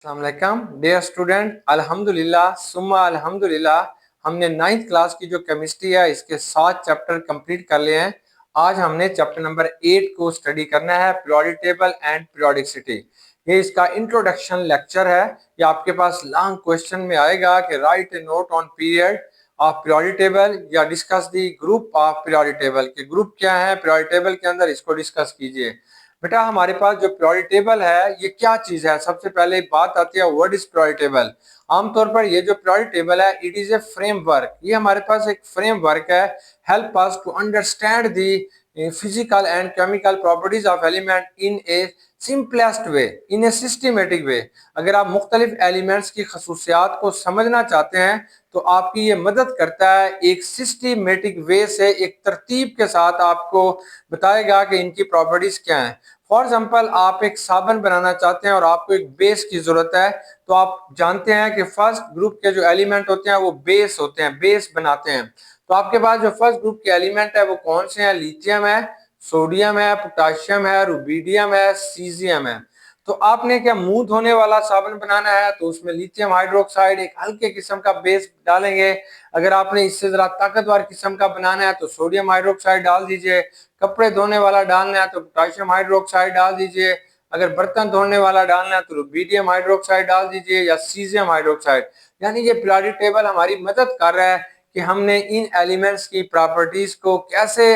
अस्सलाम dear student, अल्हम्दुलिल्लाह सुम्मा अल्हम्दुलिल्लाह हमने 9th क्लास की जो केमिस्ट्री है इसके 7 चैप्टर कंप्लीट कर लिए हैं। आज हमने चैप्टर नंबर 8 को स्टडी करना है, पीरियोडिक टेबल एंड पीरियोडिसिटी। ये इसका इंट्रोडक्शन लेक्चर है। ये आपके पास लॉन्ग क्वेश्चन में आएगा कि write a note on period of periodic table या discuss the group of periodic table के ग्रुप क्या है पीरियोडिक टेबल के अंदर, इसको डिस्कस कीजिए। बेटा हमारे पास जो पीरियोडिक टेबल है ये क्या चीज है, सबसे पहले बात आती है व्हाट इज पीरियोडिक टेबल। आमतौर पर ये जो पीरियोडिक टेबल है इट इज ए फ्रेमवर्क, ये हमारे पास एक फ्रेमवर्क है, help us to understand the physical and chemical properties of element in a simplest way, in a systematic way. अगर आप मुख्तलिफ एलिमेंट्स की खसूसियात को समझना चाहते हैं तो आपकी ये मदद करता है, एक सिस्टमेटिक वे से एक तरतीब के साथ आपको बताएगा कि इनकी प्रॉपर्टीज क्या हैं। फॉर एग्जाम्पल आप एक साबुन बनाना चाहते हैं और आपको एक बेस की जरूरत है, तो आप जानते हैं कि फर्स्ट ग्रुप के जो एलिमेंट होते हैं वो बेस होते हैं, बेस बनाते हैं। तो आपके पास जो फर्स्ट ग्रुप के एलिमेंट है वो कौन से हैं? लिथियम है, सोडियम है, पोटाशियम है, रुबीडियम है, सीजियम है। तो आपने क्या मुंह धोने वाला साबुन बनाना है तो उसमें लिथियम हाइड्रोक्साइड एक हल्के किस्म का बेस डालेंगे। अगर आपने इससे जरा ताकतवर किस्म का बनाना है तो सोडियम हाइड्रोक्साइड डाल दीजिए। कपड़े धोने वाला डालना है तो पोटाशियम हाइड्रोक्साइड डाल दीजिए। अगर बर्तन धोने वाला डालना है तो रुबीडियम हाइड्रोक्साइड डाल दीजिए या सीजियम हाइड्रोक्साइड। यानी ये पीरियोडिक टेबल हमारी मदद कर रहा है कि हमने इन एलिमेंट्स की प्रॉपर्टीज को कैसे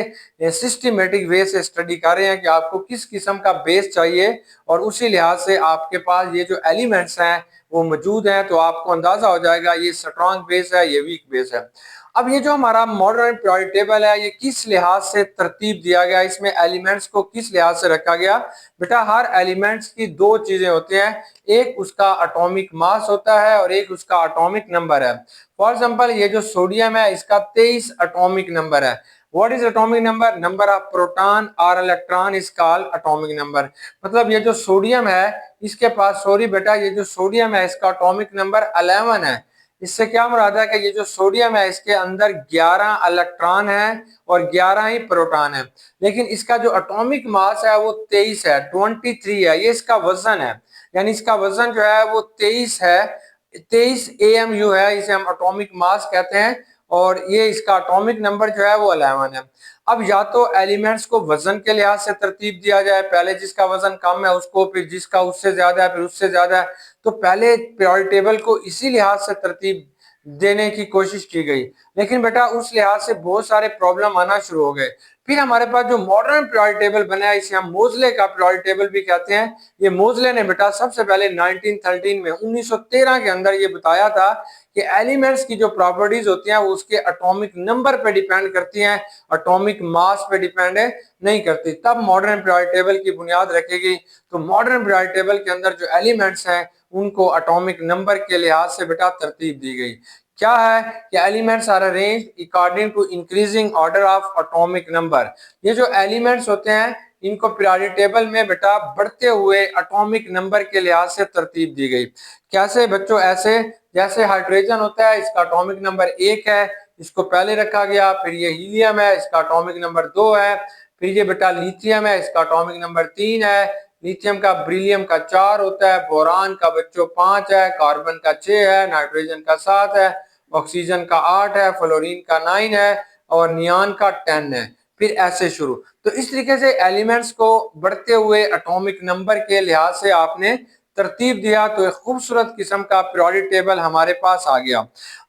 सिस्टमेटिक वे से स्टडी कर रहे हैं कि आपको किस किस्म का बेस चाहिए और उसी लिहाज से आपके पास ये जो एलिमेंट्स हैं वो मौजूद हैं, तो आपको अंदाजा हो जाएगा ये स्ट्रॉन्ग बेस है, ये वीक बेस है। अब ये जो हमारा मॉडर्न पीरियोडिक टेबल है ये किस लिहाज से तरतीब दिया गया, इसमें एलिमेंट्स को किस लिहाज से रखा गया। बेटा हर एलिमेंट्स की दो चीजें होती हैं, एक उसका एटॉमिक मास होता है और एक उसका एटॉमिक नंबर है। फॉर एग्जांपल ये जो सोडियम है इसका 23 एटॉमिक नंबर है। What is atomic number? Number of proton और electron is called atomic number. मतलब ये जो सोडियम है इसके पास, सॉरी बेटा, ये जो सोडियम है इसका एटॉमिक नंबर 11 है। इससे क्या मुराद है कि ये जो सोडियम है इसके अंदर 11 इलेक्ट्रॉन है और 11 ही प्रोटॉन है, लेकिन इसका जो एटॉमिक मास है वो 23 है, 23 है। ये इसका वजन है, यानी इसका वजन जो है वो 23 है, 23 AMU है, इसे हम एटॉमिक मास कहते हैं। और ये इसका एटॉमिक नंबर जो है वो 11 है। अब या तो एलिमेंट्स को वजन के लिहाज से तरतीब दिया जाए, पहले जिसका वजन कम है उसको, फिर जिसका उससे ज्यादा है, फिर उससे ज्यादा है। तो पहले पीरियोडिक टेबल को इसी लिहाज से तरतीब देने की कोशिश की गई, लेकिन बेटा उस लिहाज से बहुत सारे प्रॉब्लम आना शुरू हो गए। फिर हमारे पास जो मॉडर्न पीरियोडिक टेबल बना है इसे हम मोजले का पीरियोडिक टेबल भी कहते हैं। ये मोजले ने बेटा सबसे पहले 1913 में 1913 के अंदर ये बताया था कि एलिमेंट्स की जो प्रॉपर्टीज होती हैं वो उसके एटॉमिक नंबर पे डिपेंड करती हैं, एटॉमिक मास पे डिपेंड नहीं करती। तब मॉडर्न पीरियोडिक टेबल की बुनियाद रखेगी। तो मॉडर्न पीरियोडिक टेबल के अंदर जो एलिमेंट्स हैं उनको एटॉमिक नंबर के लिहाज से बेटा तरतीब दी गई। क्या है कि elements are arranged according to increasing order of atomic number. ये जो एलिमेंट्स होते हैं इनको पीरियोडिक टेबल में बेटा बढ़ते हुए एटॉमिक नंबर के लिहाज से तरतीब दी गई। कैसे बच्चों? ऐसे जैसे हाइड्रोजन होता है, इसका एटॉमिक नंबर 1 है, इसको पहले रखा गया। फिर ये हीलियम है, इसका एटॉमिक नंबर 2 है। फिर ये बेटा लिथियम है, इसका एटॉमिक नंबर 3 है। लिथियम का ब्रिलियम का 4 होता है, बोरान का बच्चों 5 है, कार्बन का 6 है, नाइट्रोजन का 7 है, ऑक्सीजन का 8 है, फ्लोरीन का 9 है और नियान का 10 है। फिर ऐसे शुरू। तो इस तरीके से एलिमेंट्स को बढ़ते हुए एटॉमिक नंबर के लिहाज से आपने तरतीब दिया, तो एक खूबसूरत किस्म का पीरियोडिक टेबल हमारे पास आ गया।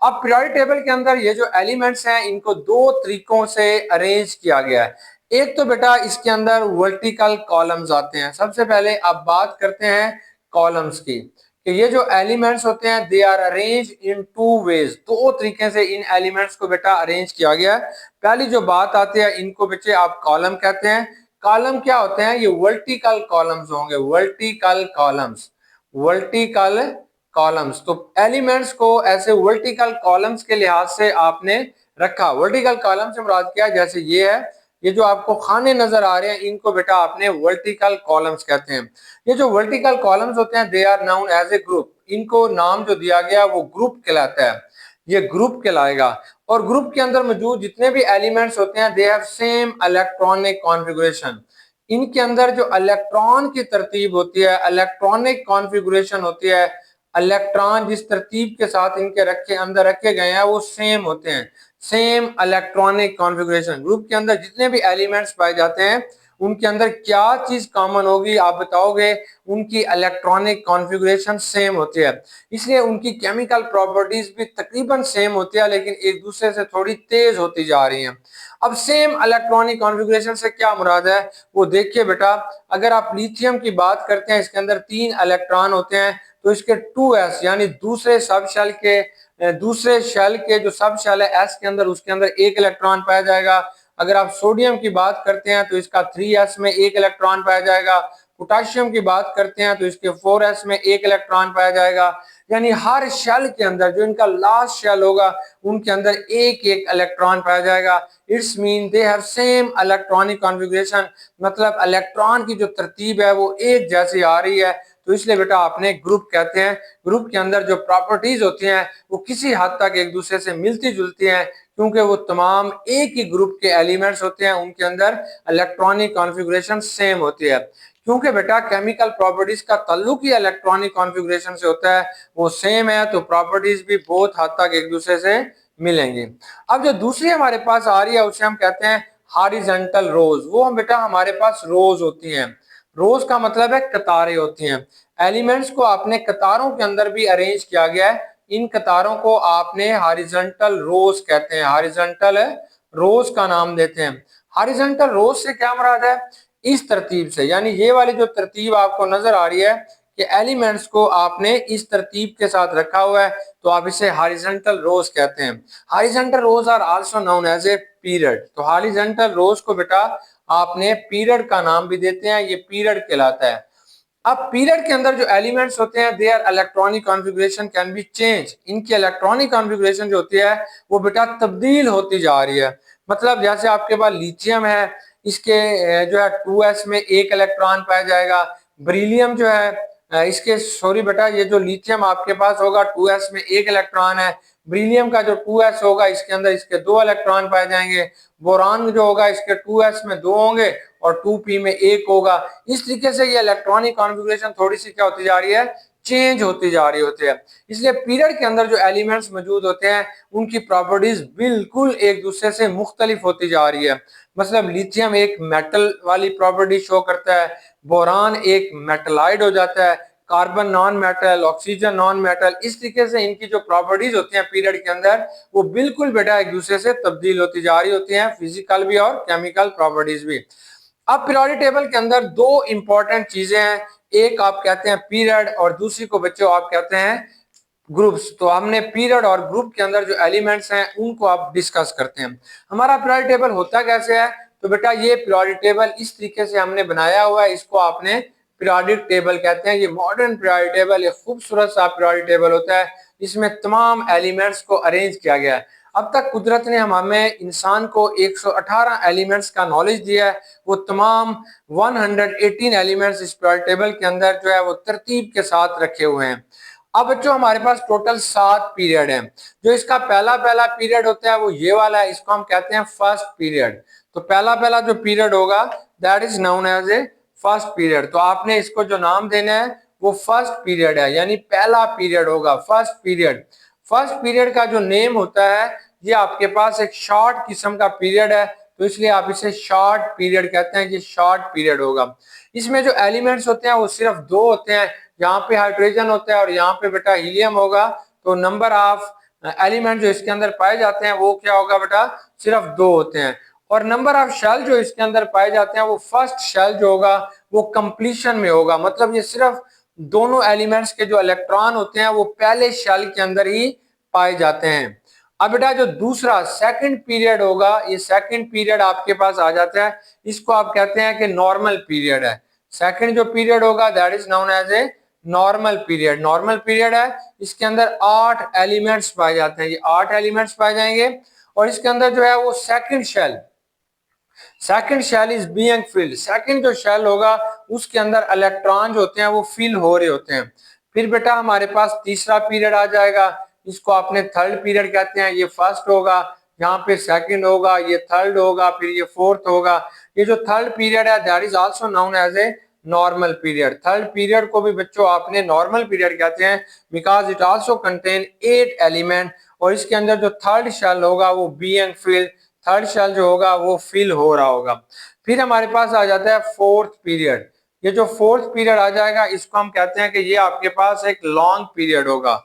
अब पीरियोडिक टेबल के अंदर ये जो एलिमेंट्स हैं इनको दो तरीकों से अरेंज किया गया है। एक तो बेटा इसके अंदर वर्टिकल कॉलम्स आते हैं। सबसे पहले आप बात करते हैं कॉलम्स की, कि ये जो एलिमेंट्स होते हैं they are arrange in two ways, दो तरीके से इन एलिमेंट्स को बेटा अरेंज किया गया है। पहली जो बात आती है इनको बच्चे आप कॉलम कहते हैं। कॉलम क्या होते हैं? ये वर्टिकल कॉलम्स होंगे, वर्टिकल कॉलम्स, वर्टिकल कॉलम्स। तो एलिमेंट्स को ऐसे वर्टिकल कॉलम्स के लिहाज से आपने रखा। वर्टिकल कॉलम से मुराद क्या है? जैसे ये है, ये जो आपको खाने नजर आ रहे हैं इनको बेटा आपने वर्टिकल कॉलम्स कहते हैं। ये जो वर्टिकल कॉलम्स होते हैं they are known as a group. इनको नाम जो दिया गया वो ग्रुप कहलाता है, ये ग्रुप कहलाएगा। और ग्रुप के अंदर मौजूद जितने भी एलिमेंट्स होते हैं they have same electronic configuration. इनके अंदर जो इलेक्ट्रॉन की तरतीब होती है, इलेक्ट्रॉनिक कॉन्फ़िगरेशन होती है, इलेक्ट्रॉन जिस तरतीब के साथ इनके अंदर रखे गए हैं वो सेम होते हैं, सेम इलेक्ट्रॉनिक कॉन्फ़िगरेशन। ग्रुप के अंदर जितने भी एलिमेंट्स पाए जाते हैं उनके अंदर क्या चीज कॉमन होगी आप बताओगे? उनकी इलेक्ट्रॉनिक कॉन्फ़िगरेशन सेम होती है, इसलिए उनकी केमिकल प्रॉपर्टीज भी तकरीबन सेम होती है, लेकिन एक दूसरे से थोड़ी तेज होती जा रही हैं। अब सेम इलेक्ट्रॉनिक कॉन्फ़िगरेशन से क्या मुराद है वो देखिए बेटा। अगर आप लिथियम की बात करते हैं, इसके अंदर 3 इलेक्ट्रॉन होते हैं, तो इसके 2s यानी दूसरे सब शेल के दूसरे शेल के जो सब शेल है s के अंदर, उसके अंदर 1 इलेक्ट्रॉन पाया जाएगा। अगर आप सोडियम की बात करते हैं तो इसका 3s में 1 इलेक्ट्रॉन पाया जाएगा। पोटाशियम की बात करते हैं तो इसके 4s में 1 इलेक्ट्रॉन पाया जाएगा। यानी हर शेल के अंदर जो इनका लास्ट शेल होगा उनके अंदर एक एक इलेक्ट्रॉन पाया जाएगा। It's mean they have same electronic configuration, मतलब इलेक्ट्रॉन की जो तरतीब है वो एक जैसी आ रही है। तो इसलिए बेटा आपने ग्रुप कहते हैं, ग्रुप के अंदर जो प्रॉपर्टीज होती हैं वो किसी हद तक एक दूसरे से मिलती जुलती हैं, क्योंकि वो तमाम एक ही ग्रुप के एलिमेंट्स होते हैं, उनके अंदर इलेक्ट्रॉनिक कॉन्फ़िगरेशन सेम होती है। क्योंकि बेटा केमिकल प्रॉपर्टीज का ताल्लुक ही इलेक्ट्रॉनिक कॉन्फ़िगरेशन से होता है, वो सेम है, तो प्रॉपर्टीज भी बहुत हद तक एक दूसरे से मिलेंगी। अब जो दूसरी हमारे पास आ रही है उसे हम कहते हैं हॉरिजॉन्टल रोज। वो हम बेटा हमारे पास रोज होती हैं। रोज का मतलब है कतारें होती हैं। एलिमेंट्स को आपने कतारों के अंदर भी अरेंज किया गया है, इन कतारों को आपने हॉरिजॉन्टल रोज कहते हैं, हॉरिजॉन्टल रोज का नाम देते हैं। हॉरिजॉन्टल रोज से क्या मुराद है? इस तरतीब से, यानी ये वाली जो तरतीब आपको नजर आ रही है कि एलिमेंट्स को आपने इस तरतीब के साथ रखा हुआ है, तो आप इसे हॉरिजॉन्टल रोज कहते हैं। Horizontal rows are also known as a period. तो हॉरिजॉन्टल रोज को बेटा आपने पीरियड का नाम भी देते हैं, ये पीरियड कहलाता है। अब पीरियड के अंदर जो एलिमेंट्स होते हैं their electronic configuration can be change. इनकी इलेक्ट्रॉनिक कॉन्फ़िगरेशन जो होती है वो बेटा तब्दील होती जा रही है। मतलब जैसे आपके पास लिथियम है, इसके जो है 2s में 1 इलेक्ट्रॉन पाया जाएगा। बेरिलियम जो है इसके सॉरी बेटा ये जो लिथियम आपके पास होगा 2s में 1 इलेक्ट्रॉन है। बेरिलियम का जो 2s होगा इसके अंदर इसके 2 इलेक्ट्रॉन पाए जाएंगे। बोरान जो होगा इसके 2s में 2 होंगे और 2p में 1 होगा। इस तरीके से ये इलेक्ट्रॉनिक कॉन्फ़िगरेशन थोड़ी सी क्या होती जा रही है? चेंज होती जा रही होती है। इसलिए पीरियड के अंदर जो एलिमेंट्स मौजूद होते हैं उनकी प्रॉपर्टीज बिल्कुल एक दूसरे से मुख्तलिफ होती जा रही है। मतलब लिथियम एक मेटल वाली प्रॉपर्टी शो करता है, बोरान एक मेटलाइड हो जाता है, carbon non metal, oxygen non metal. इस तरीके से इनकी जो प्रॉपर्टीज होती हैं पीरियड के अंदर वो बिल्कुल बेटा एक दूसरे से तब्दील होती जा रही होती हैं, फिजिकल भी और केमिकल प्रॉपर्टीज भी। अब पीरियोडिक टेबल के अंदर दो इंपॉर्टेंट चीजें हैं, एक आप कहते हैं पीरियड और दूसरी को बच्चों आप कहते हैं ग्रुप्स। तो हमने पीरियड और ग्रुप के अंदर जो एलिमेंट्स हैं उनको आप डिस्कस करते हैं। हमारा पीरियोडिक टेबल होता कैसे है? तो बेटा ये पीरियोडिक टेबल इस तरीके से हमने बनाया हुआ है, इसको आपने पीरियोडिक टेबल कहते हैं। ये मॉडर्न पीरियोडिक टेबल, ये खूबसूरत सा पीरियोडिक टेबल होता है, इसमें तमाम एलिमेंट्स को अरेंज किया गया है। अब तक कुदरत ने हमें इंसान को 118 एलिमेंट्स का नॉलेज दिया है, वो तमाम 118 एलिमेंट्स इस पीरियोडिक टेबल के अंदर जो है वो तरतीब के साथ रखे हुए हैं। अब बच्चों हमारे पास टोटल 7 पीरियड हैं। जो इसका पहला पहला पीरियड होता है वो ये वाला है, इसको हम कहते हैं फर्स्ट पीरियड। तो पहला पहला जो पीरियड होगा that is known as a first period. तो आपने इसको जो नाम देना है वो फर्स्ट पीरियड है, यानी पहला पीरियड होगा फर्स्ट पीरियड। फर्स्ट पीरियड का जो नेम होता है ये आपके पास एक शॉर्ट किस्म का पीरियड है, तो इसलिए आप इसे शॉर्ट पीरियड कहते हैं, ये शॉर्ट पीरियड होगा। इसमें जो एलिमेंट्स होते हैं वो सिर्फ 2 होते हैं, यहाँ पे हाइड्रोजन होता है और यहाँ पे बेटा हीलियम होगा। तो नंबर ऑफ एलिमेंट जो इसके अंदर पाए जाते हैं वो क्या होगा बेटा? सिर्फ 2 होते हैं। और नंबर ऑफ शेल जो इसके अंदर पाए जाते हैं वो फर्स्ट शेल जो होगा वो कंप्लीशन में होगा। मतलब ये सिर्फ दोनों एलिमेंट्स के जो इलेक्ट्रॉन होते हैं वो पहले शेल के अंदर ही पाए जाते हैं। अब बेटा जो दूसरा सेकंड पीरियड होगा, ये सेकंड पीरियड आपके पास आ जाता है, इसको आप कहते हैं कि नॉर्मल पीरियड है। सेकंड जो पीरियड होगा that is known as a normal period. Normal period है, इसके अंदर 8 एलिमेंट्स पाए जाते हैं, ये 8 एलिमेंट्स पाए जाएंगे। और इसके अंदर जो है वो second shell is being filled. Second जो शेल होगा उसके अंदर इलेक्ट्रॉन जो होते हैं वो फिल हो रहे होते हैं। फिर बेटा हमारे पास तीसरा पीरियड आ जाएगा, इसको आपने थर्ड पीरियड कहते हैं। ये फर्स्ट होगा, यहाँ पे सेकंड होगा, ये थर्ड होगा, फिर ये फोर्थ होगा। ये जो थर्ड पीरियड है that is also known as a normal period. Third period को भी बच्चों आपने नॉर्मल पीरियड कहते हैं because it also contain 8 element, और इसके अंदर जो थर्ड शेल होगा वो बीइंग फिल्ड, थर्ड शेल जो होगा वो फिल हो रहा होगा। फिर हमारे पास आ जाता है फोर्थ पीरियड। ये जो फोर्थ पीरियड आ जाएगा इसको हम कहते हैं कि ये आपके पास एक लॉन्ग पीरियड होगा,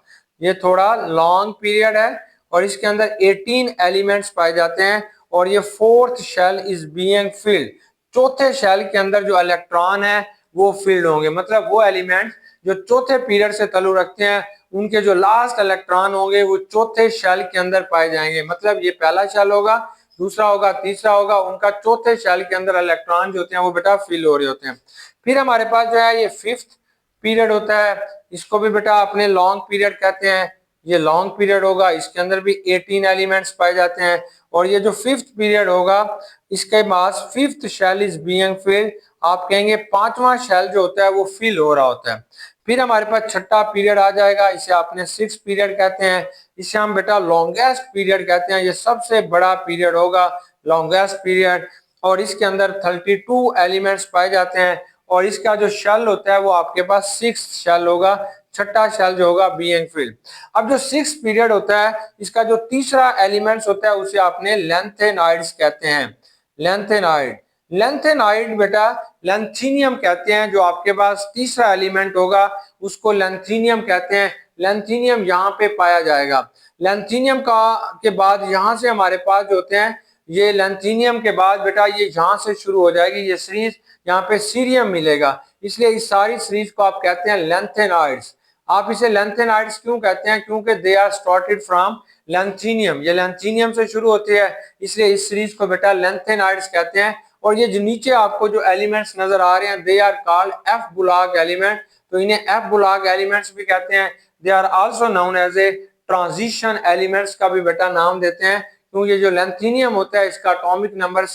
ये थोड़ा लॉन्ग पीरियड है और इसके अंदर 18 एलिमेंट्स पाए जाते हैं और ये fourth shell is being filled. चौथे शेल के अंदर जो इलेक्ट्रॉन है वो फील्ड होंगे, मतलब वो एलिमेंट जो चौथे पीरियड से ताल्लुक रखते हैं उनके जो लास्ट इलेक्ट्रॉन होंगे वो चौथे शेल के अंदर पाए जाएंगे। मतलब ये पहला शेल होगा, दूसरा होगा, तीसरा होगा, उनका चौथे शेल के अंदर इलेक्ट्रॉन जो होते हैं वो बेटा फिल हो रहे होते हैं। फिर हमारे पास जो है ये फिफ्थ पीरियड होता है, इसको भी बेटा अपने लॉन्ग पीरियड कहते हैं। ये लॉन्ग पीरियड होगा, इसके अंदर भी 18 एलिमेंट्स पाए जाते हैं और ये जो फिफ्थ पीरियड होगा इसके बाद fifth shell is being filled, आप कहेंगे पांचवा शेल जो होता है वो फिल हो रहा होता है। फिर हमारे पास छठा पीरियड आ जाएगा, इसे आपने सिक्स पीरियड कहते हैं, इसे हम बेटा लॉन्गेस्ट पीरियड कहते हैं। ये सबसे बड़ा पीरियड होगा लॉन्गेस्ट पीरियड और इसके अंदर 32 एलिमेंट्स पाए जाते हैं और इसका जो शेल होता है वो आपके पास सिक्स शेल होगा, छठा शेल जो होगा बीइंग फिल्ड। अब जो सिक्स पीरियड होता है इसका जो तीसरा एलिमेंट्स होता है उसे आपने लेंथेनाइड्स कहते हैं। लेंथेनाइड, लेंथेनाइड बेटा लेंथीनियम कहते हैं, जो आपके पास तीसरा एलिमेंट होगा उसको लेंथीनियम कहते हैं। लेंथीनियम यहाँ पे पाया जाएगा। लेंथीनियम का के बाद यहाँ से हमारे पास जो होते हैं ये लेंथीनियम के बाद बेटा ये यहाँ से शुरू हो जाएगी ये सीरीज, यहाँ पे सीरियम मिलेगा, इसलिए इस सारी सीरीज को आप कहते हैं लेंथेनाइड्स। आप इसे लेंथेनाइड्स क्यों कहते हैं? क्योंकि दे आर स्टार्टेड फ्रॉम लेंथीनियम, ये लेंथीनियम से शुरू होती है, इसलिए इस सीरीज को बेटा लेंथेनाइड्स कहते हैं। और ये जो नीचे आपको जो एलिमेंट्स नजर आ रहे हैं they are called f block element, तो इन्हें एफ बुलाक एलिमेंट्स भी कहते हैं। They are also known as a transition elements का भी बेटा नाम देते हैं, क्योंकि ये जो लेंथीनियम होता है इसका एटॉमिक नंबर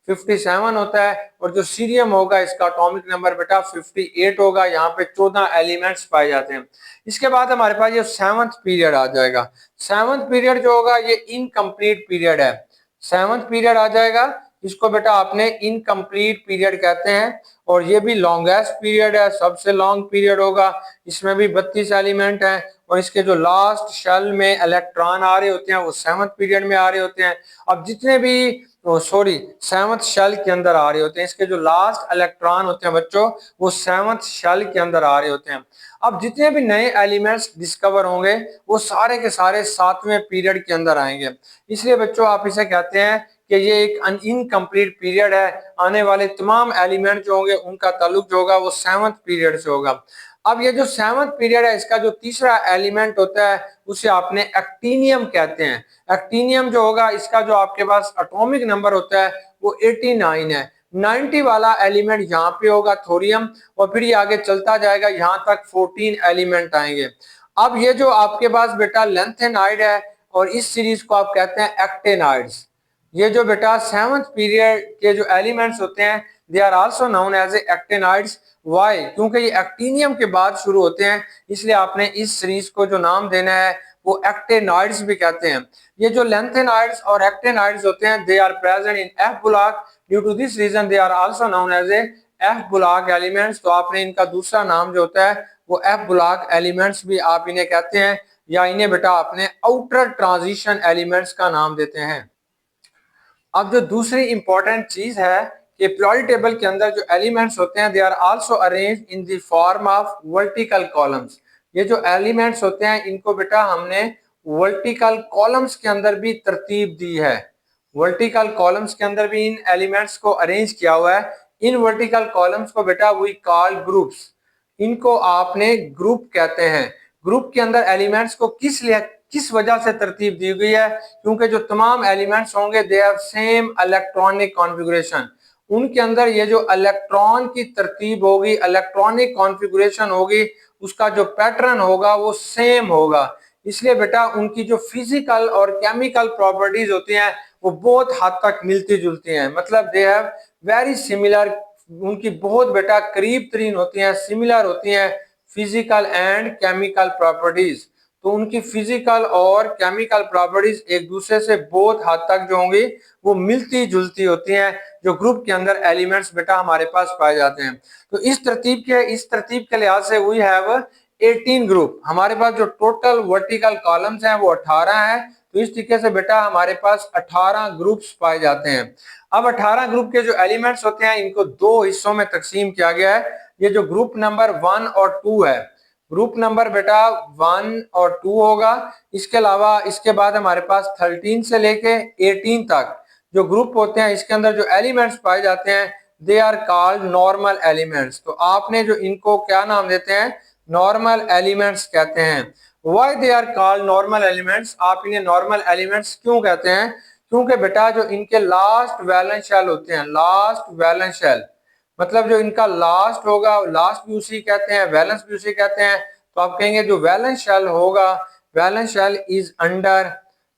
57 होता है और जो सीरियम होगा इसका एटॉमिक नंबर बेटा 58 होगा। यहाँ पे 14 एलिमेंट्स पाए जाते हैं। इसके बाद हमारे पास ये सेवंथ पीरियड आ जाएगा। सेवंथ पीरियड जो होगा ये इनकम्प्लीट पीरियड है। सेवंथ पीरियड आ जाएगा, इसको बेटा आपने इनकम्प्लीट पीरियड कहते हैं और ये भी लॉन्गेस्ट पीरियड है, सबसे लॉन्ग पीरियड होगा। इसमें भी 32 एलिमेंट हैं और इसके जो लास्ट शेल में इलेक्ट्रॉन आ रहे होते हैं वो सेवंथ पीरियड में आ रहे होते हैं। अब जितने भी सेवंथ शेल के अंदर आ रहे होते हैं, इसके जो लास्ट इलेक्ट्रॉन होते हैं बच्चों वो सेवंथ शेल के अंदर आ रहे होते हैं। अब जितने भी नए एलिमेंट्स डिस्कवर होंगे वो सारे के सारे सातवें पीरियड के अंदर आएंगे, इसलिए बच्चों आप इसे कहते हैं कि ये एक इनकम्प्लीट पीरियड है। आने वाले तमाम एलिमेंट जो होंगे उनका ताल्लुक जो होगा वो सेवंथ पीरियड से होगा। अब ये जो सेवंथ पीरियड है इसका जो तीसरा एलिमेंट होता है उसे आपने एक्टीनियम कहते हैं। एक्टीनियम जो होगा इसका जो आपके पास एटॉमिक नंबर होता है वो 89 है। 90 वाला एलिमेंट यहाँ पे होगा थोरियम और फिर ये आगे चलता जाएगा, यहाँ तक 14 एलिमेंट आएंगे। अब ये जो आपके पास बेटा लेंथेनाइड है और इस सीरीज को आप कहते हैं एक्टेनाइड्स। ये जो बेटा सेवंथ पीरियड के जो एलिमेंट्स होते हैं they are also known as actinides. Why? क्योंकि ये एक्टीनियम के बाद शुरू होते हैं, इसलिए आपने इस सीरीज को जो नाम देना है वो एक्टेनाइड्स भी कहते हैं। ये जो लेंथेनाइड्स और एक्टेनाइड्स होते हैं they are present in f block, due to this reason they are also known as f block elements. तो आपने इनका दूसरा नाम जो होता है वो एफ बुलाक एलिमेंट्स भी आप इन्हें कहते हैं, या इन्हें बेटा आपने आउटर ट्रांजिशन एलिमेंट्स का नाम देते हैं। अब जो दूसरी इंपॉर्टेंट चीज है कि पीरियोडिक टेबल के अंदर जो एलिमेंट्स होते हैं they are also arranged in the form of vertical columns. ये जो एलिमेंट्स होते हैं इनको बेटा हमने वर्टिकल कॉलम्स के अंदर भी तरतीब दी है। वर्टिकल कॉलम्स के अंदर भी इन एलिमेंट्स को अरेंज किया हुआ है। इन वर्टिकल कॉलम्स को बेटा वी कॉल ग्रुप्स, इनको आपने ग्रुप कहते हैं। ग्रुप के अंदर एलिमेंट्स को किस वजह से तरतीब दी गई है? क्योंकि जो तमाम एलिमेंट्स होंगे they have same electronic configuration, उनके अंदर ये जो इलेक्ट्रॉन की तरतीब होगी, इलेक्ट्रॉनिक कॉन्फ़िगरेशन होगी, उसका जो पैटर्न होगा वो सेम होगा। इसलिए बेटा उनकी जो फिजिकल और केमिकल प्रॉपर्टीज होती हैं वो बहुत हद तक मिलती जुलती हैं, मतलब दे हैव वेरी सिमिलर, उनकी बहुत बेटा करीब तरीन होती हैं, सिमिलर होती हैं फिजिकल एंड केमिकल प्रॉपर्टीज। तो उनकी फिजिकल और केमिकल प्रॉपर्टीज एक दूसरे से बहुत हद तक जो होंगी वो मिलती जुलती होती हैं, जो ग्रुप के अंदर एलिमेंट्स बेटा हमारे पास पाए जाते हैं। तो इस तरतीब के लिहाज से वी हैव 18 ग्रुप। हमारे पास जो टोटल वर्टिकल कॉलम्स हैं वो 18 है। तो इस तरीके से बेटा हमारे पास 18 ग्रुप्स पाए जाते हैं। अब 18 ग्रुप के जो एलिमेंट्स होते हैं इनको दो हिस्सों में तकसीम किया गया है। ये जो ग्रुप नंबर 1 और 2 है, ग्रुप नंबर बेटा 1 और 2 होगा। इसके अलावा इसके बाद हमारे पास 13 से लेके 18 तक जो ग्रुप होते हैं इसके अंदर जो एलिमेंट्स पाए जाते हैं they are called normal elements. तो आपने जो इनको क्या नाम देते हैं, नॉर्मल एलिमेंट्स कहते हैं। Why they are called normal elements, आप इन्हें नॉर्मल एलिमेंट्स क्यों कहते हैं? क्योंकि बेटा जो इनके लास्ट वैलेंस शेल होते हैं, लास्ट वैलेंस शेल मतलब जो इनका लास्ट होगा, लास्ट भी उसी कहते हैं, वैलेंस भी उसी कहते हैं। तो आप कहेंगे जो वैलेंस शेल होगा, valence shell is under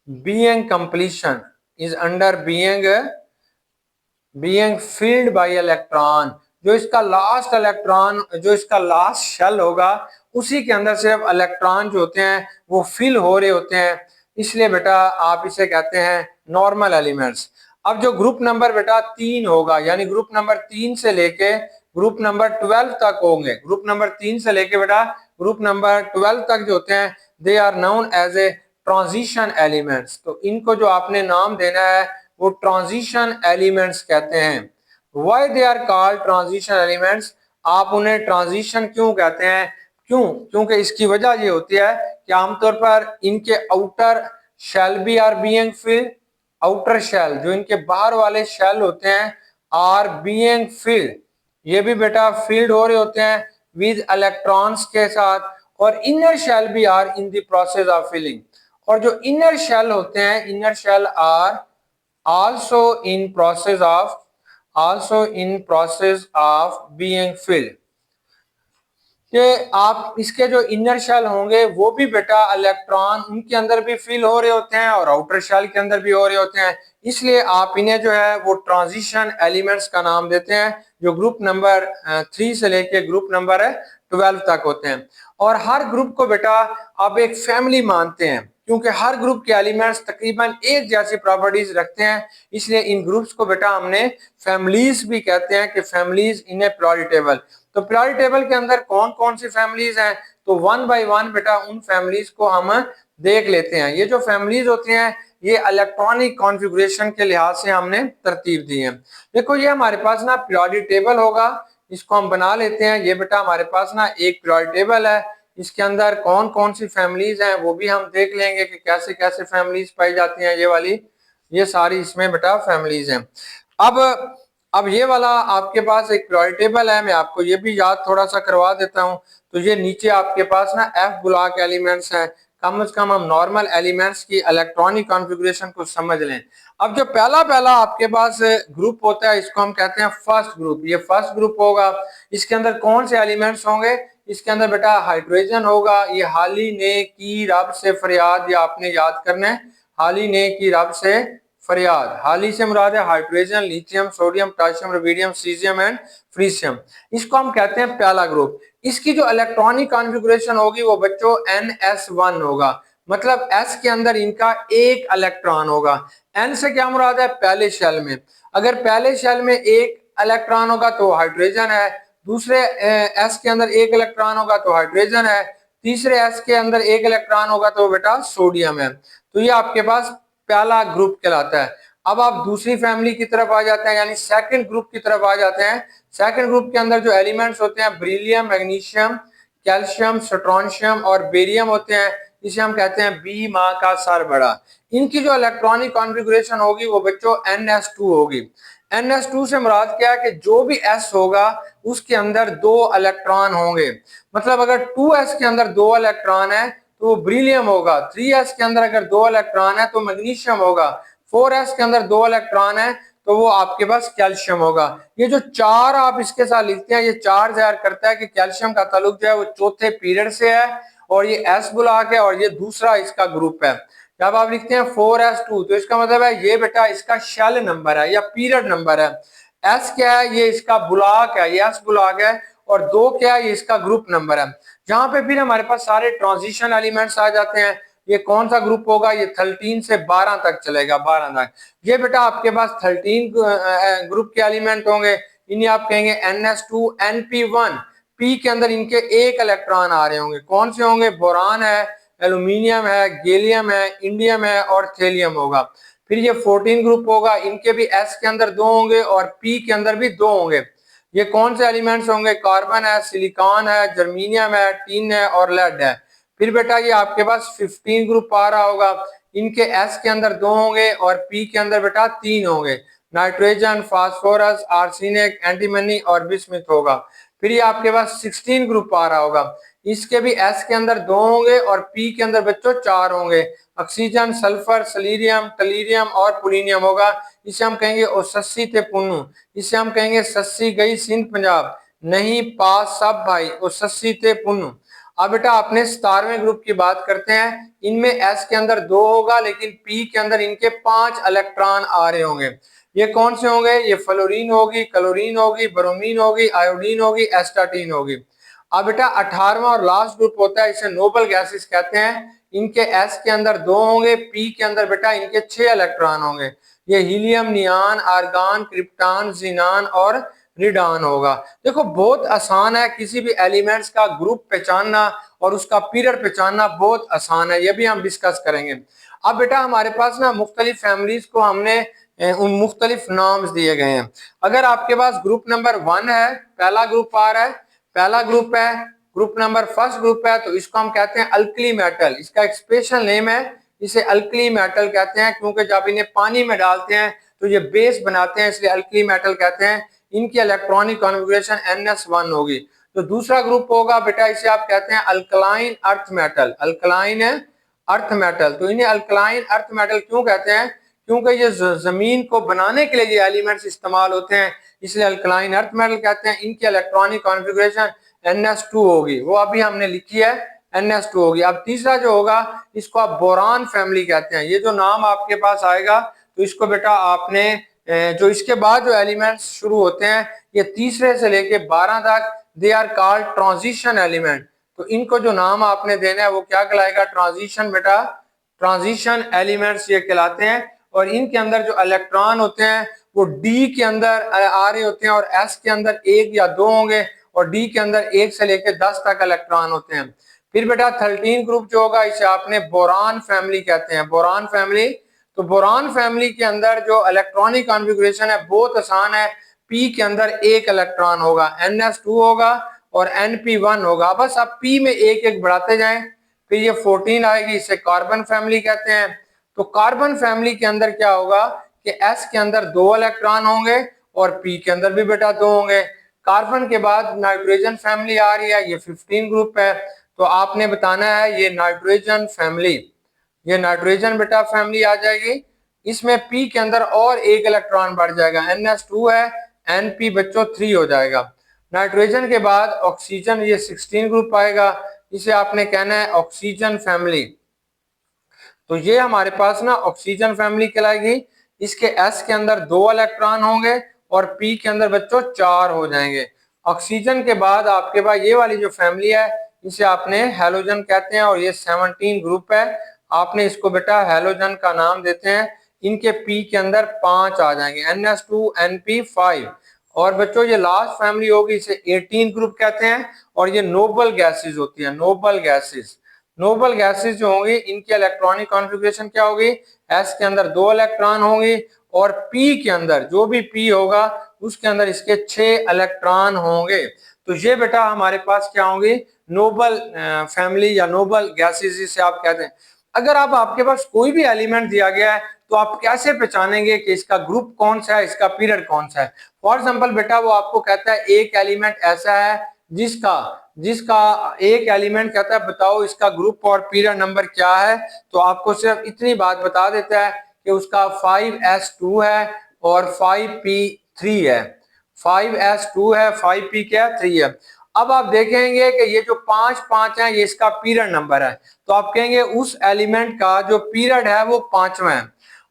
being completion, is under being filled by electron. जो इसका लास्ट इलेक्ट्रॉन, जो इसका लास्ट शेल होगा उसी के अंदर सिर्फ इलेक्ट्रॉन जो होते हैं वो फिल हो रहे होते हैं, इसलिए बेटा आप इसे कहते हैं नॉर्मल एलिमेंट्स। अब जो ग्रुप नंबर बेटा 3 होगा, यानी ग्रुप नंबर 3 से लेके ग्रुप नंबर 12 तक होंगे, ग्रुप नंबर 3 से लेके बेटा ग्रुप नंबर 12 तक जो होते हैं they are known as a transition elements. तो इनको जो आपने नाम देना है वो ट्रांजिशन एलिमेंट्स कहते हैं। Why they are called transition elements, आप उन्हें ट्रांजिशन क्यों कहते हैं? क्यों? क्योंकि इसकी वजह ये होती है कि आमतौर पर इनके आउटर शेल भी are being filled, outer shell जो इनके बाहर वाले शेल होते हैं आर बीइंग फिल्ड, ये भी बेटा फील्ड हो रहे होते हैं विद इलेक्ट्रॉन्स के साथ, और इनर शेल भी are in the process of filling. और जो इनर शेल होते हैं, inner shell are also in process of being filled. कि आप इसके जो इनर शेल होंगे वो भी बेटा इलेक्ट्रॉन उनके अंदर भी फिल हो रहे होते हैं और आउटर शेल के अंदर भी हो रहे होते हैं, इसलिए आप इन्हें जो है वो ट्रांजिशन एलिमेंट्स का नाम देते हैं, जो ग्रुप नंबर 3 से लेके ग्रुप नंबर 12 तक होते हैं। और हर ग्रुप को बेटा आप एक फैमिली मानते हैं, क्योंकि हर ग्रुप के एलिमेंट्स तकरीबन एक जैसी प्रॉपर्टीज रखते हैं, इसलिए इन ग्रुप्स को बेटा हमने फैमिलीज भी कहते हैं कि families in A periodic table. तो पीरियोडिक टेबल के अंदर कौन कौन सी फैमिलीज हैं, तो वन बाय वन बेटा उन फैमिलीज को हम देख लेते हैं। ये जो फैमिलीज होती हैं ये इलेक्ट्रॉनिक कॉन्फ़िगरेशन के लिहाज से हमने तरतीब दी है। देखो ये हमारे पास ना पीरियोडिक टेबल होगा, इसको हम बना लेते हैं। ये बेटा हमारे पास ना एक पीरियोडिक टेबल है, इसके अंदर कौन कौन सी फैमिलीज हैं वो भी हम देख लेंगे कि कैसे कैसे फैमिलीज पाई जाती हैं। ये वाली, ये सारी इसमें बेटा फैमिलीज हैं। अब ये वाला आपके पास एक पीरियोडिक टेबल है, मैं आपको ये भी याद थोड़ा सा करवा देता हूँ। तो ये नीचे आपके पास ना एफ ब्लॉक एलिमेंट्स हैं, कम से कम हम नॉर्मल एलिमेंट्स की इलेक्ट्रॉनिक कॉन्फ़िगरेशन को समझ लें। अब जो पहला पहला आपके पास ग्रुप होता है इसको हम कहते हैं फर्स्ट ग्रुप। ये फर्स्ट ग्रुप होगा, इसके अंदर कौन से एलिमेंट्स होंगे, इसके अंदर बेटा हाइड्रोजन होगा। ये हाली ने की रब से फरियाद, ये आपने याद करना है, हाली ने की रब से फरियाद। हाली से मुराद है hydrogen, lithium, sodium, potassium, rubidium, caesium and francium. इसको हम कहते हैं पहला ग्रुप। इसकी जो इलेक्ट्रॉनिक कॉन्फ़िगरेशन होगी वो बच्चों NS1 होगा, मतलब S के अंदर इनका एक इलेक्ट्रॉन होगा। N से क्या मुराद है, पहले शेल में। अगर पहले शेल में एक इलेक्ट्रॉन होगा तो हाइड्रोजन है, दूसरे S के अंदर एक इलेक्ट्रॉन होगा तो हाइड्रोजन है, तीसरे S के अंदर एक इलेक्ट्रॉन होगा तो बेटा सोडियम है। तो ये आपके पास पहला ग्रुप कहलाता है। अब आप दूसरी फैमिली की तरफ आ जाते हैं, यानी सेकंड ग्रुप की तरफ आ जाते हैं। सेकंड ग्रुप के अंदर जो एलिमेंट्स होते हैं बेरिलियम, मैग्नीशियम, कैल्शियम, स्ट्रोंशियम और बेरियम होते हैं, इसे हम कहते हैं बी माँ का सर बड़ा। इनकी जो इलेक्ट्रॉनिक कॉन्फ़िगरेशन होगी वो बच्चों NS2 होगी। NS2 से मुराद क्या है कि जो भी S होगा उसके अंदर दो इलेक्ट्रॉन होंगे, मतलब अगर 2S के अंदर दो इलेक्ट्रॉन है तो वो बेरिलियम होगा, 3S के अंदर अगर दो इलेक्ट्रॉन है तो मैग्नीशियम होगा, 4S के अंदर दो इलेक्ट्रॉन है तो वो आपके पास कैल्शियम होगा। ये जो चार आप इसके साथ लिखते हैं, ये चार ज़ाहिर करता है कि कैल्शियम का ताल्लुक जो है वो चौथे पीरियड से है, और ये S ब्लॉक है और ये दूसरा इसका ग्रुप है। जब आप लिखते हैं 4S2 तो इसका मतलब है ये बेटा इसका शेल नंबर है या पीरियड नंबर है। S क्या है, ये इसका ब्लॉक है, ये S ब्लॉक है, और दो क्या है, ये इसका ग्रुप नंबर है। जहां पे फिर हमारे पास सारे ट्रांजिशन एलिमेंट्स आ जाते हैं। ये कौन सा ग्रुप होगा, ये 13 से 12 तक चलेगा, 12 तक। ये बेटा आपके पास 13 ग्रुप के एलिमेंट होंगे, इन्हें आप कहेंगे NS2 NP1। पी के अंदर इनके एक इलेक्ट्रॉन आ रहे होंगे, कौन से होंगे, बोरान है, एल्यूमिनियम है, गैलियम है, इंडियम है और थेलियम होगा। फिर ये 14 ग्रुप होगा, इनके भी एस के अंदर 2 होंगे और पी के अंदर भी 2 होंगे। ये कौन से एलिमेंट्स होंगे, कार्बन है, सिलिकॉन है, जर्मीनियम है, टीन है और लेड है। फिर बेटा ये आपके पास 15 ग्रुप आ रहा होगा, इनके एस के अंदर 2 होंगे और पी के अंदर बेटा 3 होंगे, नाइट्रोजन, फास्फोरस, आर्सेनिक, एंटीमनी और बिस्मुथ होगा। फिर ये आपके पास 16 ग्रुप आ रहा होगा, इसके भी एस के अंदर 2 होंगे और पी के अंदर बच्चों 4 होंगे, ऑक्सीजन, सल्फर, सलीरियम, टलीरियम और पुलीनियम होगा। इसे हम कहेंगे ओ सस्सी थे पुन्नू, इसे हम कहेंगे सस्सी गई सिंध पंजाब, नहीं पास सब भाई ओ सस्सी थे पुन्नू। अब बेटा अपने 17वें ग्रुप की बात करते हैं, इनमें एस के अंदर 2 होगा लेकिन पी के अंदर इनके 5 इलेक्ट्रॉन आ रहे होंगे। ये कौन से होंगे, ये फ्लोरीन होगी, क्लोरीन होगी, ब्रोमीन होगी, आयोडीन होगी, एस्टाटीन होगी। अब बेटा 18वां और लास्ट ग्रुप होता है, इसे नोबल गैसेस कहते हैं। इनके एस के अंदर 2 होंगे, पी के अंदर बेटा इनके 6 इलेक्ट्रॉन होंगे। ये हीलियम, नियान, आर्गन, क्रिप्टॉन, जीनान और रिडान होगा। देखो बहुत आसान है, किसी भी एलिमेंट्स का ग्रुप पहचानना और उसका पीरियड पहचानना बहुत आसान है, ये भी हम डिस्कस करेंगे। अब बेटा हमारे पास ना मुख्तलिफ फैमिलीज को हमने उन मुख्तलिफ नाम्स दिए गए हैं। अगर आपके पास ग्रुप नंबर 1 है, पहला ग्रुप आ रहा है, पहला ग्रुप है, ग्रुप नंबर फर्स्ट ग्रुप है, तो इसको हम कहते हैं अल्कली मेटल। इसका एक स्पेशल नेम है, इसे अल्कली मेटल कहते हैं, क्योंकि जब इन्हें पानी में डालते हैं तो ये बेस बनाते हैं, इसलिए अल्कली मेटल कहते हैं। इनकी इलेक्ट्रॉनिक कॉन्फ़िगरेशन NS1 होगी। तो दूसरा ग्रुप होगा बेटा, इसे आप कहते हैं alkaline earth metal, alkaline earth metal. तो इन्हें अल्कलाइन अर्थ मेटल क्यों कहते हैं, क्योंकि ये जमीन को बनाने के लिए ये एलिमेंट्स इस्तेमाल होते हैं, इसलिए अल्कलाइन अर्थ मेटल कहते हैं। इनकी इलेक्ट्रॉनिक कॉन्फ़िगरेशन NS2 होगी, वो अभी हमने लिखी है, NS2 होगी। अब तीसरा जो होगा, इसको आप बोरान फैमिली कहते हैं। ये जो नाम आपके पास आएगा तो इसको बेटा आपने जो इसके बाद जो एलिमेंट्स शुरू होते हैं, ये तीसरे से लेके 12 तक, they are called transition element. तो इनको जो नाम आपने देना है वो क्या कहलाएगा, ट्रांजिशन बेटा, ट्रांजिशन एलिमेंट्स ये कहलाते हैं। और इनके अंदर जो इलेक्ट्रॉन होते हैं वो डी के अंदर आ रहे होते हैं और एस के अंदर 1 या 2 होंगे और डी के अंदर 1 से लेकर 10 तक इलेक्ट्रॉन होते हैं। फिर बेटा 13 ग्रुप जो होगा, इसे आपने बोरान फैमिली कहते हैं, बोरान फैमिली। तो बोरान फैमिली के अंदर जो इलेक्ट्रॉनिक कॉन्फ़िगरेशन है बहुत आसान है, पी के अंदर एक इलेक्ट्रॉन होगा, NS2 होगा और NP1 होगा। बस आप पी में एक एक बढ़ाते जाएं। फिर ये 14 आएगी, इसे कार्बन फैमिली कहते हैं। तो कार्बन फैमिली के अंदर क्या होगा कि एस के अंदर 2 इलेक्ट्रॉन होंगे और पी के अंदर भी बेटा 2 होंगे। कार्बन के बाद नाइट्रोजन फैमिली आ रही है, ये 15 ग्रुप है। तो आपने बताना है ये नाइट्रोजन फैमिली, ये नाइट्रोजन बेटा फैमिली आ जाएगी। इसमें पी के अंदर और एक इलेक्ट्रॉन बढ़ जाएगा, NS2 है, NP बच्चों 3 हो जाएगा। नाइट्रोजन के बाद ऑक्सीजन, ये 16 ग्रुप आएगा, इसे आपने कहना है ऑक्सीजन फैमिली। तो ये हमारे पास ना ऑक्सीजन फैमिली कहलाएगी। इसके एस के अंदर 2 इलेक्ट्रॉन होंगे और पी के अंदर बच्चों 4 हो जाएंगे। ऑक्सीजन के बाद आपके पास ये वाली जो फैमिली है, इसे आपने हेलोजन कहते हैं और ये 17 ग्रुप है। आपने इसको बेटा हेलोजन का नाम देते हैं। इनके पी के अंदर 5 आ जाएंगे, NS2 NP5। और बच्चों ये लास्ट फैमिली होगी, इसे 18 ग्रुप कहते हैं और ये नोबल गैसेस होती है, नोबल गैसेस। नोबल गैसेस जो होंगी इनकी इलेक्ट्रॉनिक कॉन्फ़िगरेशन क्या होगी, एस के अंदर 2 इलेक्ट्रॉन होंगी और पी के अंदर जो भी पी होगा उसके अंदर इसके 6 इलेक्ट्रॉन होंगे। तो ये बेटा हमारे पास क्या होंगी, नोबल फैमिली या नोबल गैसेस जिसे आप कहते हैं। अगर आप आपके पास कोई भी एलिमेंट दिया गया है तो आप कैसे पहचानेंगे कि इसका ग्रुप कौन सा है, इसका पीरियड कौन सा है। फॉर एग्जांपल बेटा वो आपको कहता है एक एलिमेंट ऐसा है जिसका जिसका एक एलिमेंट कहता है बताओ इसका ग्रुप और पीरियड नंबर क्या है, तो आपको सिर्फ इतनी बात बता देता है कि उसका 5s2 है और 5p3 है, 5s2 है, 5p क्या है, 3 है। अब आप देखेंगे कि ये जो 5 5 है ये इसका पीरियड नंबर है, तो आप कहेंगे उस एलिमेंट का जो पीरियड है वो 5वां है।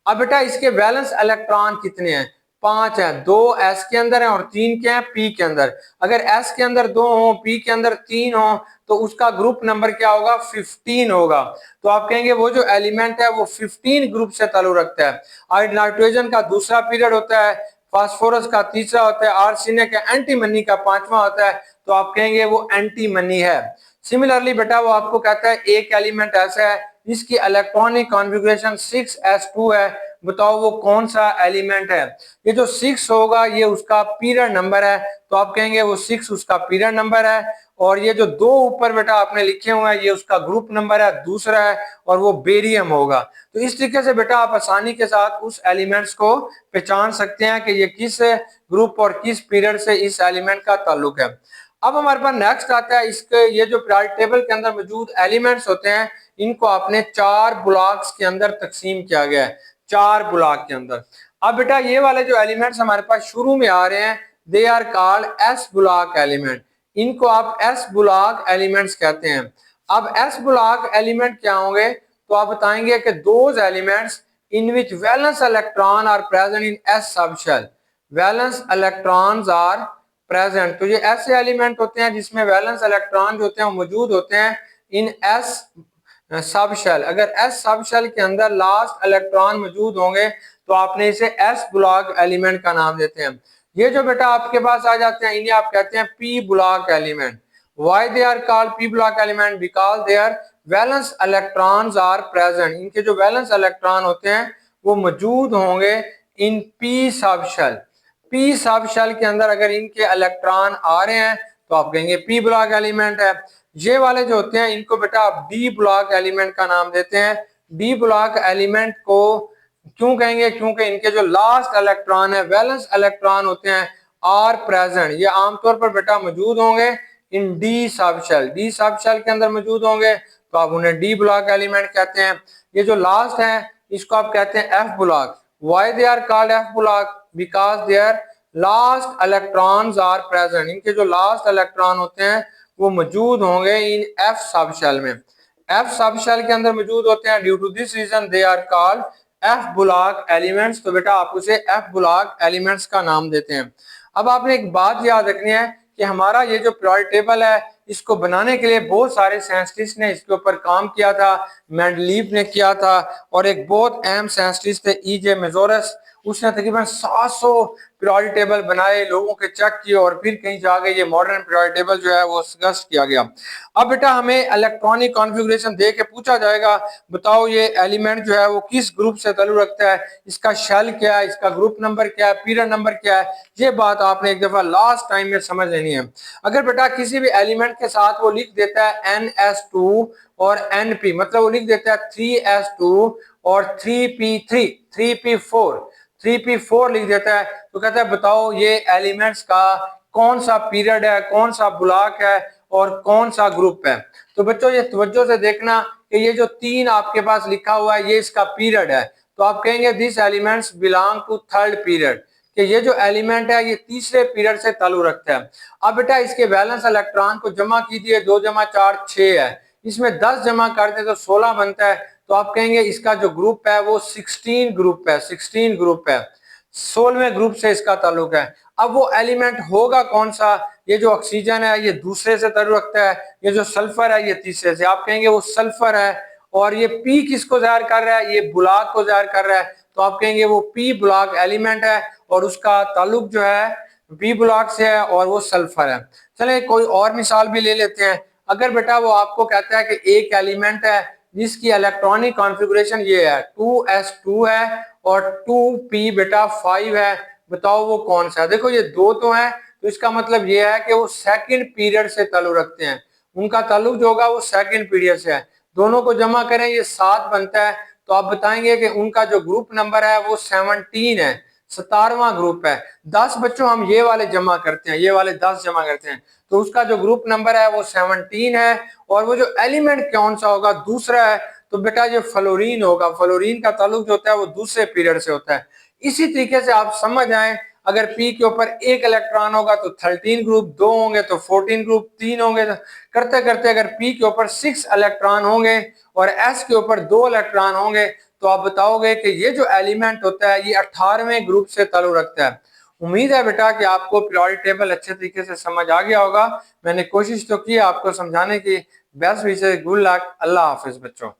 अब बेटा इसके वैलेंस इलेक्ट्रॉन कितने हैं, 5 है, 2 S के अंदर है और 3 के हैं P के अंदर। अगर S के अंदर 2 हो, P के अंदर 3 हो, तो उसका ग्रुप नंबर क्या होगा? 15 होगा। तो आप कहेंगे वो जो एलिमेंट है वो 15 ग्रुप से ताल्लुक रखता है। और नाइट्रोजन का दूसरा पीरियड होता है, फास्फोरस का तीसरा होता है, आर्सेनिक का एंटीमनी का पांचवा होता है, तो आप कहेंगे वो एंटीमनी है। सिमिलरली बेटा वो आपको कहता है एक एलिमेंट ऐसा है जिसकी इलेक्ट्रॉनिक कॉन्फ़िगरेशन 6s2 है, बताओ वो कौन सा एलिमेंट है? ये जो 6 होगा ये उसका पीरियड नंबर है, तो आप कहेंगे वो 6 उसका पीरियड नंबर है। और ये जो दो ऊपर बेटा आपने लिखे हुए हैं ये उसका ग्रुप नंबर है, दूसरा है, और वो बेरियम होगा। तो इस तरीके से बेटा आप आसानी के साथ उस एलिमेंट्स को पहचान सकते हैं कि ये किस ग्रुप और किस पीरियड से इस एलिमेंट का ताल्लुक है। अब हमारे पास नेक्स्ट आता है, इसके ये जो पीरियोडिक टेबल के अंदर मौजूद एलिमेंट्स होते हैं इनको आपने 4 ब्लॉक्स के अंदर तकसीम किया गया है, 4 ब्लॉक के अंदर। अब बेटा ये वाले जो एलिमेंट्स हमारे पास शुरू में आ रहे हैं they are called s block element, इनको आप एस ब्लॉक एलिमेंट्स कहते हैं। अब एस ब्लॉक एलिमेंट क्या होंगे? तो आप बताएंगे कि those elements in which valence electron are present in s subshell, valence electrons are present. तो ये ऐसे एलिमेंट होते हैं जिसमें वैलेंस इलेक्ट्रॉन जो होते हैं वो मौजूद होते हैं इन एस सब शेल। अगर एस सब शेल के अंदर लास्ट इलेक्ट्रॉन मौजूद होंगे तो आपने इसे एस ब्लॉक एलिमेंट का नाम देते हैं। ये जो बेटा आपके पास आ जाते हैं इन्हें आप कहते हैं p block element. Why they are called p block element? Because their valence electrons are present, इनके जो वैलेंस इलेक्ट्रॉन होते हैं वो मौजूद होंगे in p subshell. P subshell के अंदर अगर इनके इलेक्ट्रॉन आ रहे हैं तो आप कहेंगे पी ब्लॉक एलिमेंट है। ये वाले जो होते हैं इनको बेटा आप डी ब्लॉक एलिमेंट का नाम देते हैं। डी ब्लॉक एलिमेंट को क्यों कहेंगे? क्योंकि इनके जो लास्ट इलेक्ट्रॉन है, वैलेंस इलेक्ट्रॉन होते हैं, आर प्रेजेंट, ये आमतौर पर बेटा मौजूद होंगे in d subshell. D subshell के अंदर मौजूद होंगे तो आप उन्हें डी ब्लॉक एलिमेंट कहते हैं। ये जो लास्ट है इसको आप कहते हैं f block. Why they are called f block? Because their last electrons are present, इनके जो लास्ट इलेक्ट्रॉन होते हैं वो मौजूद होंगे इन एफ सब शेल में। एफ सब शेल के अंदर मौजूद होते हैं, due to this reason they are called f block elements. तो बेटा आप उसे एफ ब्लॉक एलिमेंट्स का नाम देते हैं। अब आपने एक बात याद रखनी है कि हमारा ये जो पीरियोडिक टेबल है इसको बनाने के लिए बहुत सारे साइंटिस्ट ने इसके ऊपर काम किया था। मेंडलीव ने किया था और एक बहुत अहम साइंटिस्ट थे ई.जे. मेजोरस, उसने तकरीबन 700 पीरियोडिक टेबल बनाए, लोगों के चेक किए और फिर कहीं जाके ये मॉडर्न पीरियोडिक टेबल जो है वो सजेस्ट किया गया। अब बेटा हमें इलेक्ट्रॉनिक कॉन्फ़िगरेशन दे के पूछा जाएगा बताओ ये एलिमेंट जो है वो किस ग्रुप से ताल्लुक रखता है, इसका शेल क्या है, इसका ग्रुप नंबर क्या है, पीरियड नंबर क्या है। ये बात आपने एक दफा लास्ट टाइम में समझ लेनी है। अगर बेटा किसी भी एलिमेंट के साथ वो लिख देता है NS2 और NP, मतलब वो लिख देता है 3S2 और 3P3, 3P4, 3P4 लिख देता है, तो कहता है बताओ ये एलिमेंट्स का कौन सा पीरियड है, कौन सा ब्लॉक है और कौन सा ग्रुप है। तो बच्चों ये तवज्जो से देखना कि ये जो 3 आपके पास लिखा हुआ है ये इसका पीरियड है, तो आप कहेंगे this elements belong to third period, कि ये जो एलिमेंट है ये तीसरे पीरियड से ताल्लुक रखता है। अब बेटा इसके वैलेंस इलेक्ट्रॉन को जमा कीजिए, 2 जमा 4 6 है, इसमें 10 जमा कर दे तो 16 बनता है, तो आप कहेंगे इसका जो ग्रुप है वो 16 ग्रुप है, 16 ग्रुप है, 16वें ग्रुप से इसका ताल्लुक है। अब वो एलिमेंट होगा कौन सा? ये जो ऑक्सीजन है ये दूसरे से ताल्लुक रखता है, ये जो सल्फर है ये तीसरे से, आप कहेंगे वो सल्फर है। और ये पी किसको जाहिर कर रहा है? ये ब्लॉक को जाहिर कर रहा है, तो आप कहेंगे वो पी ब्लॉक एलिमेंट है और उसका ताल्लुक जो है पी ब्लॉक से है और वो सल्फर है। चले कोई और मिसाल भी ले लेते हैं। अगर बेटा वो आपको कहता है कि एक एलिमेंट है जिसकी इलेक्ट्रॉनिक कॉन्फ़िगरेशन ये है 2s2 है और 2p बेटा 5 है, बताओ वो कौन सा है? देखो ये दो तो है, तो इसका मतलब ये है कि वो सेकंड पीरियड से ताल्लुक रखते हैं, उनका ताल्लुक जो होगा वो सेकंड पीरियड से है। दोनों को जमा करें ये 7 बनता है, तो आप बताएंगे कि उनका जो ग्रुप नंबर है वो 17 है, 17वां ग्रुप है। 10 बच्चों हम ये वाले जमा करते हैं, ये वाले 10 जमा करते हैं, तो उसका जो ग्रुप नंबर है वो 17 है। और वो जो एलिमेंट कौन सा होगा? दूसरा है, तो बेटा ये फ्लोरीन होगा। फ्लोरीन का ताल्लुक जो होता है वो दूसरे पीरियड से होता है। इसी तरीके से आप समझ आए, अगर P के ऊपर एक इलेक्ट्रॉन होगा तो 13 ग्रुप, 2 होंगे तो 14 ग्रुप, 3 होंगे तो करते करते अगर P के ऊपर 6 इलेक्ट्रॉन होंगे और S के ऊपर 2 इलेक्ट्रॉन होंगे तो आप बताओगे कि ये जो एलिमेंट होता है ये 18वें ग्रुप से ताल्लुक रखता है। उम्मीद है बेटा कि आपको पीरियोडिक टेबल अच्छे तरीके से समझ आ गया होगा। मैंने कोशिश तो की आपको समझाने की। बेस्ट विशेस, गुड लक, अल्लाह हाफिज बच्चों।